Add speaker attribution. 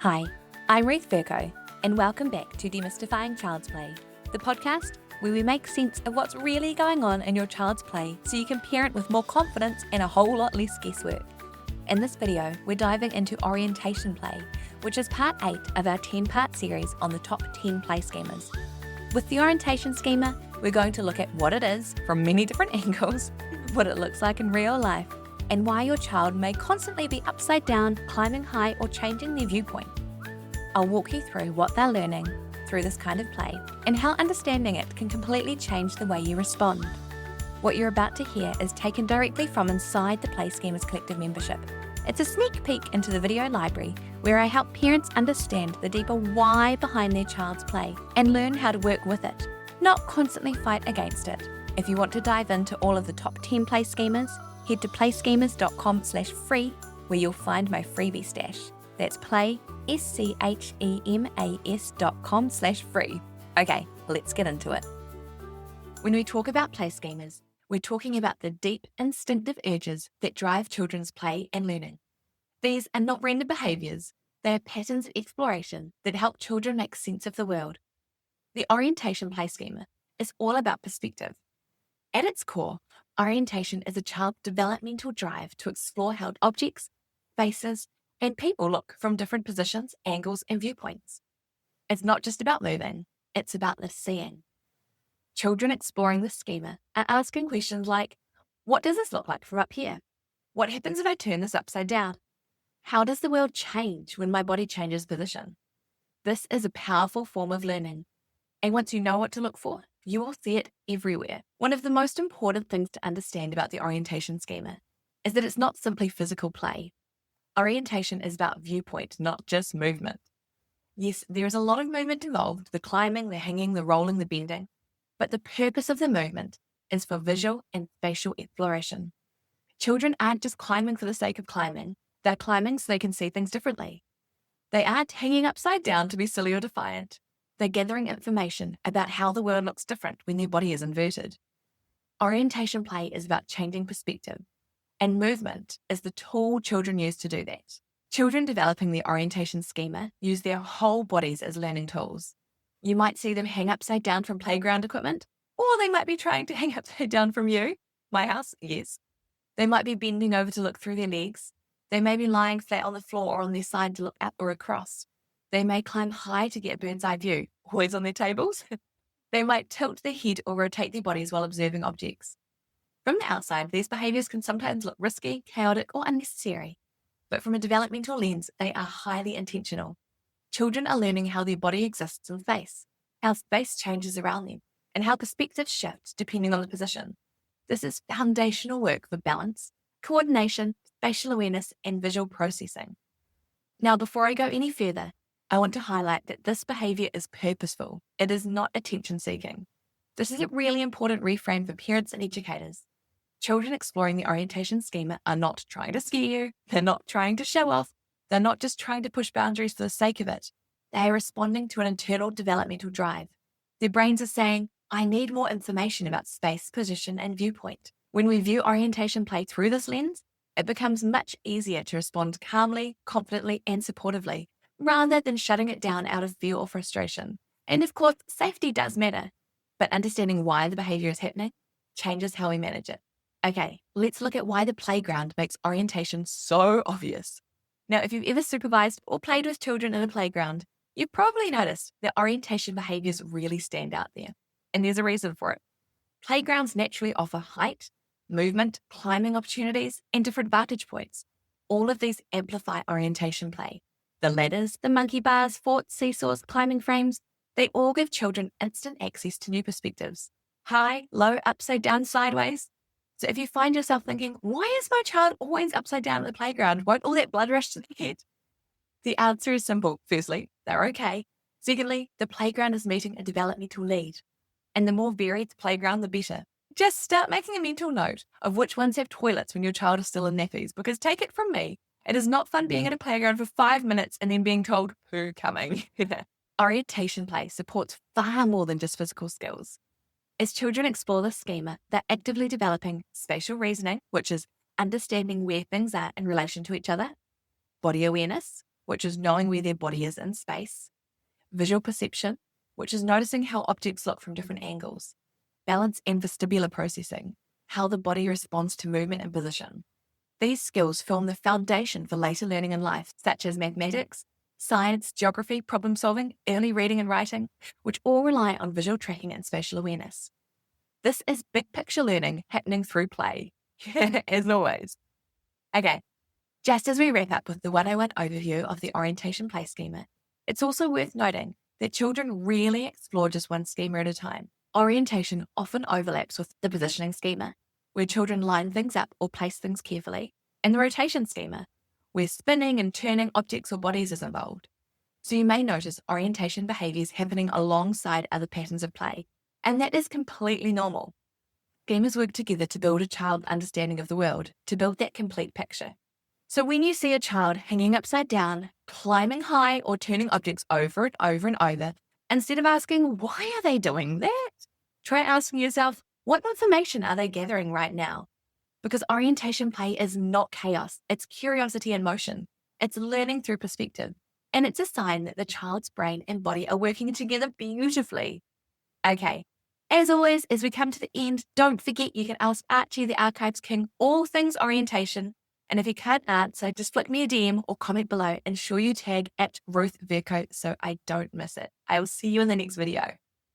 Speaker 1: Hi, I'm Ruth Virgo, and welcome back to Demystifying Child's Play, the podcast where we make sense of what's really going on in your child's play so you can parent with more confidence and a whole lot less guesswork. In this video, we're diving into Orientation Play, which is part 8 of our 10-part series on the top 10 play schemas. With the orientation schema, we're going to look at what it is from many different angles, what it looks like in real life, and why your child may constantly be upside down, climbing high, or changing their viewpoint. I'll walk you through what they're learning through this kind of play and how understanding it can completely change the way you respond. What you're about to hear is taken directly from inside the Play Schemas Collective membership. It's a sneak peek into the video library where I help parents understand the deeper why behind their child's play and learn how to work with it, not constantly fight against it. If you want to dive into all of the top 10 play schemas, head to playschemas.com/free where you'll find my freebie stash. That's schemas.com/free. Okay, let's get into it. When we talk about play schemas, we're talking about the deep instinctive urges that drive children's play and learning. These are not random behaviours, they are patterns of exploration that help children make sense of the world. The orientation play schema is all about perspective. At its core, orientation is a child's developmental drive to explore how objects, faces, and people look from different positions, angles, and viewpoints. It's not just about moving, it's about the seeing. Children exploring this schema are asking questions like, what does this look like from up here? What happens if I turn this upside down? How does the world change when my body changes position? This is a powerful form of learning. And once you know what to look for, you will see it everywhere. One of the most important things to understand about the orientation schema is that it's not simply physical play. Orientation is about viewpoint, not just movement. Yes, there is a lot of movement involved, the climbing, the hanging, the rolling, the bending, but the purpose of the movement is for visual and spatial exploration. Children aren't just climbing for the sake of climbing, they're climbing so they can see things differently. They aren't hanging upside down to be silly or defiant. They're gathering information about how the world looks different when their body is inverted. Orientation play is about changing perspective, and movement is the tool children use to do that. Children developing the orientation schema use their whole bodies as learning tools. You might see them hang upside down from playground equipment, or they might be trying to hang upside down from you. My house, yes. They might be bending over to look through their legs. They may be lying flat on the floor or on their side to look up or across. They may climb high to get a bird's eye view, always on their tables. They might tilt their head or rotate their bodies while observing objects. From the outside, these behaviours can sometimes look risky, chaotic, or unnecessary. But from a developmental lens, they are highly intentional. Children are learning how their body exists in space, how space changes around them, and how perspective shifts depending on the position. This is foundational work for balance, coordination, spatial awareness, and visual processing. Now, before I go any further, I want to highlight that this behaviour is purposeful. It is not attention-seeking. This is a really important reframe for parents and educators. Children exploring the orientation schema are not trying to scare you. They're not trying to show off. They're not just trying to push boundaries for the sake of it. They are responding to an internal developmental drive. Their brains are saying, I need more information about space, position, and viewpoint. When we view orientation play through this lens, it becomes much easier to respond calmly, confidently, and supportively, rather than shutting it down out of fear or frustration. And of course, safety does matter, but understanding why the behavior is happening changes how we manage it. Okay, let's look at why the playground makes orientation so obvious. Now, if you've ever supervised or played with children in a playground, you've probably noticed that orientation behaviors really stand out there. And there's a reason for it. Playgrounds naturally offer height, movement, climbing opportunities, and different vantage points. All of these amplify orientation play. The ladders, the monkey bars, forts, seesaws, climbing frames, they all give children instant access to new perspectives. High, low, upside down, sideways. So if you find yourself thinking, why is my child always upside down at the playground? Won't all that blood rush to the head? The answer is simple. Firstly, they're okay. Secondly, the playground is meeting a developmental need. And the more varied the playground, the better. Just start making a mental note of which ones have toilets when your child is still in nappies, because take it from me, it is not fun being at a playground for 5 minutes and then being told, who coming? Orientation play supports far more than just physical skills. As children explore this schema, they're actively developing spatial reasoning, which is understanding where things are in relation to each other, body awareness, which is knowing where their body is in space, visual perception, which is noticing how objects look from different angles, balance and vestibular processing, how the body responds to movement and position. These skills form the foundation for later learning in life, such as mathematics, science, geography, problem solving, early reading and writing, which all rely on visual tracking and spatial awareness. This is big picture learning happening through play, as always. Okay, just as we wrap up with the 101 overview of the Orientation Play Schema, it's also worth noting that children rarely explore just one schema at a time. Orientation often overlaps with the positioning schema, where children line things up or place things carefully, and the rotation schema, where spinning and turning objects or bodies is involved. So you may notice orientation behaviours happening alongside other patterns of play, and that is completely normal. Schemas work together to build a child's understanding of the world, to build that complete picture. So when you see a child hanging upside down, climbing high, or turning objects over and over and over, instead of asking, why are they doing that? Try asking yourself, what information are they gathering right now? Because orientation play is not chaos. It's curiosity in motion. It's learning through perspective. And it's a sign that the child's brain and body are working together beautifully. Okay. As always, as we come to the end, don't forget you can ask Archie, the Archives King, all things orientation. And if you can't answer, just flick me a DM or comment below and ensure you tag @Ruth Verco so I don't miss it. I will see you in the next video.